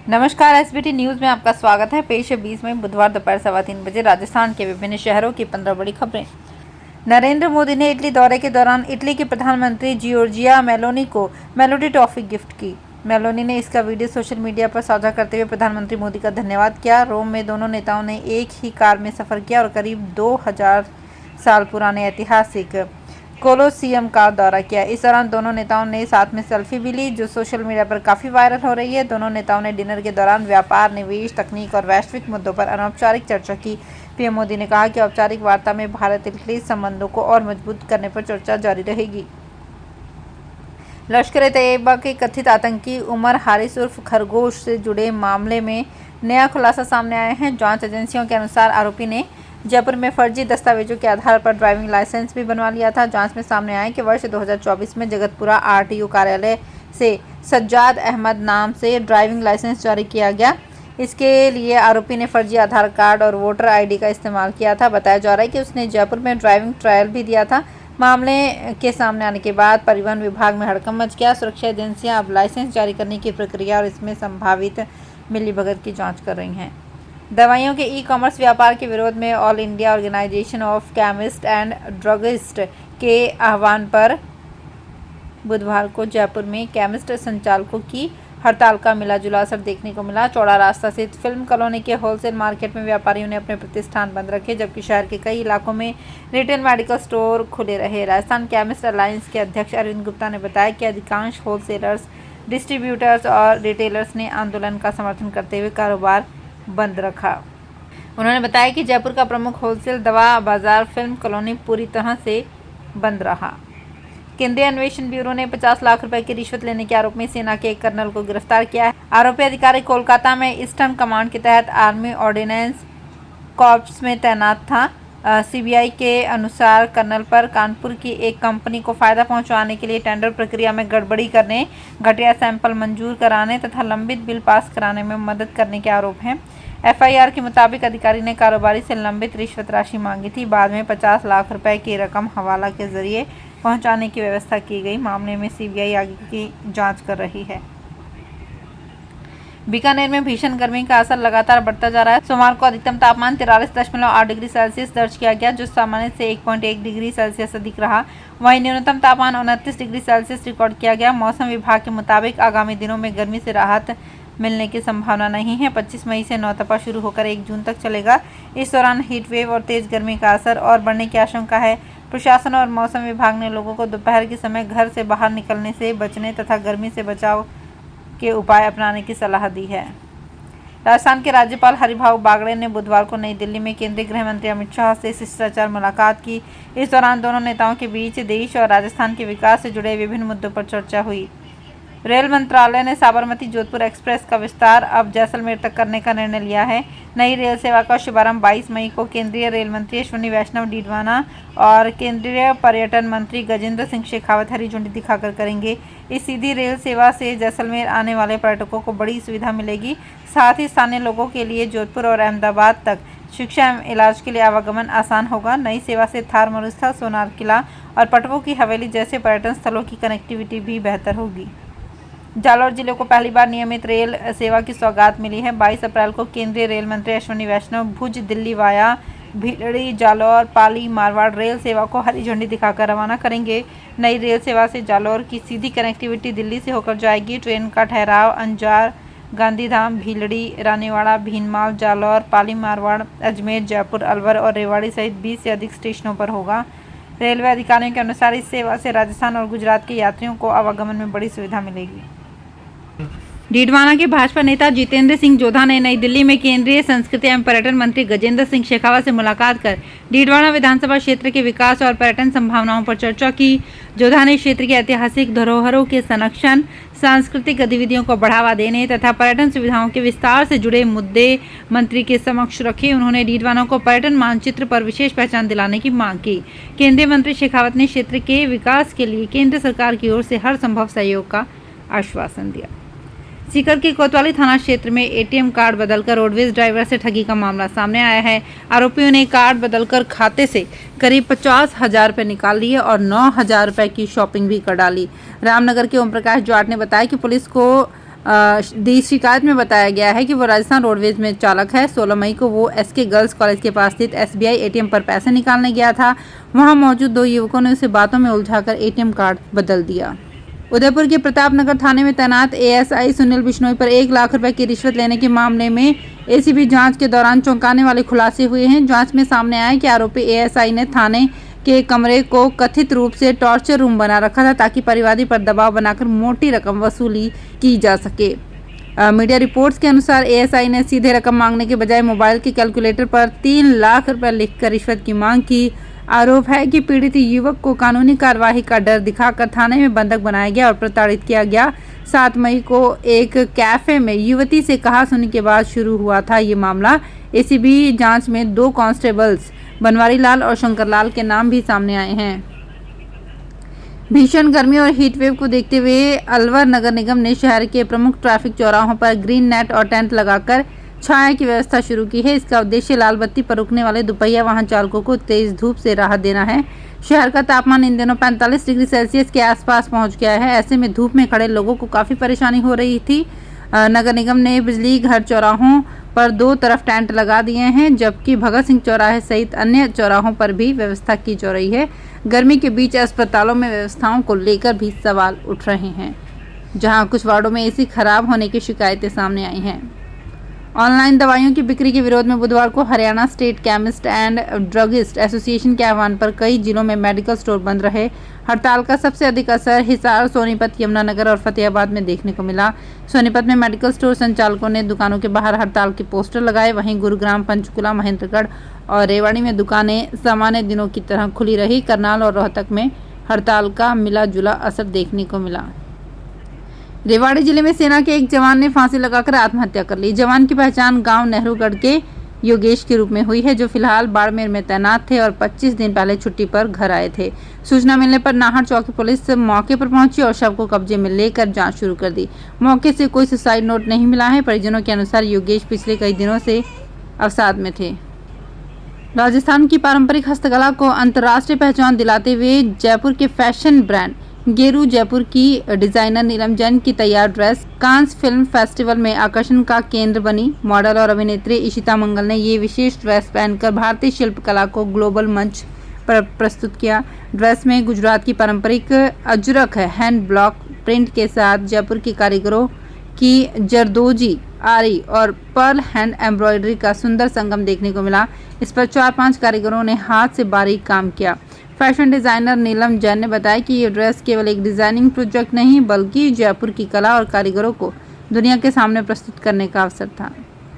नमस्कार, SBT news में आपका स्वागत है। पेश है 20 मई बुधवार दोपहर 3:15 राजस्थान के विभिन्न शहरों की 15 बड़ी खबरें। नरेंद्र मोदी ने इटली दौरे के दौरान इटली के प्रधानमंत्री जियोर्जिया मेलोनी को मेलोडी ट्रॉफी गिफ्ट की। मेलोनी ने इसका वीडियो सोशल मीडिया पर साझा करते हुए प्रधानमंत्री मोदी का धन्यवाद किया। रोम में दोनों नेताओं ने एक ही कार में सफर किया और करीब 2000 साल पुराने ऐतिहासिक कोलोसियम का दौरा किया। इस दौरान दोनों नेताओं ने साथ में सेल्फी भी ली, जो सोशल मीडिया पर काफी वायरल हो रही है। दोनों नेताओं ने डिनर के दौरान व्यापार, निवेश, तकनीक और वैश्विक मुद्दों पर अनौपचारिक चर्चा की। पीएम मोदी ने कहा कि औपचारिक वार्ता में भारत इटली संबंधों को और मजबूत करने पर चर्चा जारी रहेगी। लश्कर-ए-तैयबा के कथित आतंकी उमर हारिस उर्फ खरगोश से जुड़े मामले में नया खुलासा सामने आया है। जांच एजेंसियों के अनुसार आरोपी ने जयपुर में फर्जी दस्तावेजों के आधार पर ड्राइविंग लाइसेंस भी बनवा लिया था। जांच में सामने आया कि वर्ष 2024 में जगतपुरा आरटीओ कार्यालय से सज्जाद अहमद नाम से ड्राइविंग लाइसेंस जारी किया गया। इसके लिए आरोपी ने फर्जी आधार कार्ड और वोटर आईडी का इस्तेमाल किया था। बताया जा रहा है कि उसने जयपुर में ड्राइविंग ट्रायल भी दिया था। मामले के सामने आने के बाद परिवहन विभाग में हड़कंप मच गया। सुरक्षा एजेंसियां अब लाइसेंस जारी करने की प्रक्रिया और इसमें संभावित मिलीभगत की जाँच कर रही हैं। दवाइयों के ई-कॉमर्स व्यापार के विरोध में all India organization of chemist and druggist के आह्वान पर बुधवार को जयपुर में केमिस्ट संचालकों की हड़ताल का मिला-जुला असर देखने को मिला। चौड़ा रास्ता स्थित फिल्म कॉलोनी के होलसेल मार्केट में व्यापारियों ने अपने प्रतिष्ठान बंद रखे, जबकि शहर के कई इलाकों में रिटेल मेडिकल स्टोर खुले रहे। राजस्थान केमिस्ट अलायंस के अध्यक्ष अरविंद गुप्ता ने बताया कि अधिकांश होलसेलर्स, डिस्ट्रीब्यूटर्स और रिटेलर्स ने आंदोलन का समर्थन करते हुए कारोबार बंद रखा। उन्होंने बताया कि जयपुर का प्रमुख होलसेल दवा बाजार फिल्म कॉलोनी पूरी तरह से बंद रहा। केंद्रीय अन्वेषण ब्यूरो ने 50 लाख रुपए की रिश्वत लेने के आरोप में सेना के एक कर्नल को गिरफ्तार किया है। आरोपी अधिकारी कोलकाता में ईस्टर्न कमांड के तहत आर्मी ऑर्डिनेंस कॉर्प्स में तैनात था। सीबीआई के अनुसार कर्नल पर कानपुर की एक कंपनी को फायदा पहुंचाने के लिए टेंडर प्रक्रिया में गड़बड़ी करने, घटिया सैंपल मंजूर कराने तथा लंबित बिल पास कराने में मदद करने के आरोप हैं। एफआईआर के मुताबिक अधिकारी ने कारोबारी से लंबित रिश्वत राशि मांगी थी। बाद में 50 लाख रुपए की रकम हवाला के जरिए पहुंचाने की व्यवस्था की गई। मामले में सीबीआई आगे की जांच कर रही है। बीकानेर में भीषण गर्मी का असर लगातार बढ़ता जा रहा है। सोमवार को अधिकतम तापमान 43.8 डिग्री सेल्सियस दर्ज किया गया, जो सामान्य से 1.1 डिग्री सेल्सियस अधिक रहा। वहीं न्यूनतम तापमान 29 डिग्री सेल्सियस रिकॉर्ड किया गया। मौसम विभाग के मुताबिक आगामी दिनों में गर्मी से राहत मिलने की संभावना नहीं है। 25 मई से नौतपा शुरू होकर 1 जून तक चलेगा। इस दौरान हीट वेव और तेज गर्मी का असर और बढ़ने की आशंका है। प्रशासन और मौसम विभाग ने लोगों को दोपहर के समय घर से बाहर निकलने से बचने तथा गर्मी से बचाव के उपाय अपनाने की सलाह दी है। राजस्थान के राज्यपाल हरिभाऊ बागड़े ने बुधवार को नई दिल्ली में केंद्रीय गृह मंत्री अमित शाह से शिष्टाचार मुलाकात की। इस दौरान दोनों नेताओं के बीच देश और राजस्थान के विकास से जुड़े विभिन्न मुद्दों पर चर्चा हुई। रेल मंत्रालय ने साबरमती जोधपुर एक्सप्रेस का विस्तार अब जैसलमेर तक करने का निर्णय लिया है। नई रेल सेवा का शुभारंभ 22 मई को केंद्रीय रेल मंत्री अश्विनी वैष्णव डीडवाना और केंद्रीय पर्यटन मंत्री गजेंद्र सिंह शेखावत हरी झंडी दिखाकर करेंगे। इस सीधी रेल सेवा से जैसलमेर आने वाले पर्यटकों को बड़ी सुविधा मिलेगी। साथ ही स्थानीय लोगों के लिए जोधपुर और अहमदाबाद तक शिक्षा एवं इलाज के लिए आवागमन आसान होगा। नई सेवा से थार मरुस्थल, सोनार किला और पटवों की हवेली जैसे पर्यटन स्थलों की कनेक्टिविटी भी बेहतर होगी। जालौर जिले को पहली बार नियमित रेल सेवा की सौगात मिली है। 22 अप्रैल को केंद्रीय रेल मंत्री अश्विनी वैष्णव भुज दिल्ली वाया भीलड़ी, जालौर, पाली, मारवाड़ रेल सेवा को हरी झंडी दिखाकर रवाना करेंगे। नई रेल सेवा से जालौर की सीधी कनेक्टिविटी दिल्ली से होकर जाएगी। ट्रेन का ठहराव अंजार, गांधीधाम, भीलड़ी, रानीवाड़ा, भीनमाल, जालौर, पाली, मारवाड़, अजमेर, जयपुर, अलवर और रेवाड़ी सहित 20 से अधिक स्टेशनों पर होगा। रेलवे अधिकारियों के अनुसार इस सेवा से राजस्थान और गुजरात के यात्रियों को आवागमन में बड़ी सुविधा मिलेगी। डीडवाना के भाजपा नेता जितेंद्र सिंह जोधा ने नई दिल्ली में केंद्रीय संस्कृति एवं पर्यटन मंत्री गजेंद्र सिंह शेखावत से मुलाकात कर डीडवाना विधानसभा क्षेत्र के विकास और पर्यटन संभावनाओं पर चर्चा की। जोधा ने क्षेत्र के ऐतिहासिक धरोहरों के संरक्षण, सांस्कृतिक गतिविधियों को बढ़ावा देने तथा पर्यटन सुविधाओं के विस्तार से जुड़े मुद्दे मंत्री के समक्ष रखे। उन्होंने डीडवाना को पर्यटन मानचित्र पर विशेष पहचान दिलाने की मांग की। केंद्रीय मंत्री शेखावत ने क्षेत्र के विकास के लिए केंद्र सरकार की ओर से हर संभव सहयोग का आश्वासन दिया। सीकर के कोतवाली थाना क्षेत्र में एटीएम कार्ड बदलकर रोडवेज ड्राइवर से ठगी का मामला सामने आया है। आरोपियों ने कार्ड बदलकर खाते से करीब 50,000 रुपये निकाल लिए और 9,000 रुपये की शॉपिंग भी कर डाली। रामनगर के ओम प्रकाश जाट ने बताया कि पुलिस को दी शिकायत में बताया गया है कि वो राजस्थान रोडवेज में चालक है। 16 मई को वो एसके गर्ल्स कॉलेज के पास स्थित एसबीआई एटीएम पर पैसे निकालने गया था। वहां मौजूद 2 युवकों ने उसे बातों में उलझाकर एटीएम कार्ड बदल दिया। उदयपुर के प्रतापनगर थाने में तैनात एएसआई सुनील बिश्नोई पर 1 लाख रुपए की रिश्वत लेने के मामले में एसीबी जांच के दौरान चौंकाने वाले खुलासे हुए हैं। जांच में सामने आया कि आरोपी एएसआई ने थाने के कमरे को कथित रूप से टॉर्चर रूम बना रखा था ताकि परिवादी पर दबाव बनाकर मोटी रकम वसूली की जा सके। मीडिया रिपोर्ट्स के अनुसार एएसआई ने सीधे रकम मांगने के बजाय मोबाइल के कैलकुलेटर पर 3 लाख रुपए लिखकर रिश्वत की मांग की। आरोप है कि पीड़ित युवक को कानूनी कार्यवाही का डर दिखाकर थाने में बंधक बनाया गया और प्रताड़ित किया गया। 7 मई को एक कैफे में युवती से कहासुनी के बाद शुरू हुआ था ये मामला। एसीबी जांच में 2 कांस्टेबल्स बनवारी लाल और शंकर लाल के नाम भी सामने आए हैं। भीषण गर्मी और हीट वेव को देखते हुए अलवर नगर निगम ने शहर के प्रमुख ट्रैफिक चौराहों पर ग्रीन नेट और टेंट लगाकर छाया की व्यवस्था शुरू की है। इसका उद्देश्य लाल बत्ती पर रुकने वाले दोपहिया वाहन चालकों को तेज धूप से राहत देना है। शहर का तापमान इन दिनों 45 डिग्री सेल्सियस के आसपास पहुंच गया है। ऐसे में धूप में खड़े लोगों को काफी परेशानी हो रही थी। नगर निगम ने बिजली घर चौराहों पर 2 तरफ टेंट लगा दिए हैं, जबकि भगत सिंह चौराहे सहित अन्य चौराहों पर भी व्यवस्था की जा रही है। गर्मी के बीच अस्पतालों में व्यवस्थाओं को लेकर भी सवाल उठ रहे हैं, जहां कुछ वार्डों में एसी खराब होने की शिकायतें सामने आई हैं। ऑनलाइन दवाइयों की बिक्री के विरोध में बुधवार को Haryana state chemist and druggist association के आह्वान पर कई जिलों में मेडिकल स्टोर बंद रहे। हड़ताल का सबसे अधिक असर हिसार, सोनीपत, यमुनानगर और फतेहाबाद में देखने को मिला। सोनीपत में मेडिकल स्टोर संचालकों ने दुकानों के बाहर हड़ताल के पोस्टर लगाए। वहीं गुरुग्राम, पंचकुला, महेंद्रगढ़ और रेवाड़ी में दुकानें सामान्य दिनों की तरह खुली रही। करनाल और रोहतक में हड़ताल का मिला जुला असर देखने को मिला। रेवाड़ी जिले में सेना के एक जवान ने फांसी लगाकर आत्महत्या कर ली। जवान की पहचान गांव नेहरूगढ़ के योगेश के रूप में हुई है, जो फिलहाल बाड़मेर में तैनात थे और 25 दिन पहले छुट्टी पर घर आए थे। सूचना मिलने पर नाहर चौकी पुलिस मौके पर पहुंची और शव को कब्जे में लेकर जांच शुरू कर दी। मौके से कोई सुसाइड नोट नहीं मिला है। परिजनों के अनुसार योगेश पिछले कई दिनों से अवसाद में थे। राजस्थान की पारंपरिक हस्तकला को अंतर्राष्ट्रीय पहचान दिलाते हुए जयपुर के फैशन ब्रांड गेरू जयपुर की डिजाइनर नीलम जैन की तैयार ड्रेस कांस फिल्म फेस्टिवल में आकर्षण का केंद्र बनी। मॉडल और अभिनेत्री इशिता मंगल ने ये विशेष ड्रेस पहनकर भारतीय शिल्पकला को ग्लोबल मंच पर प्रस्तुत किया। ड्रेस में गुजरात की पारंपरिक अजरक हैंड ब्लॉक प्रिंट के साथ जयपुर के कारीगरों की जरदोजी, आरी और पर्ल हैंड एम्ब्रॉयडरी का सुंदर संगम देखने को मिला। इस पर 4-5 कारीगरों ने हाथ से बारीक काम किया। फैशन डिजाइनर नीलम जैन ने बताया कि ये ड्रेस केवल एक डिजाइनिंग प्रोजेक्ट नहीं, बल्कि जयपुर की कला और कारीगरों को दुनिया के सामने प्रस्तुत करने का अवसर था।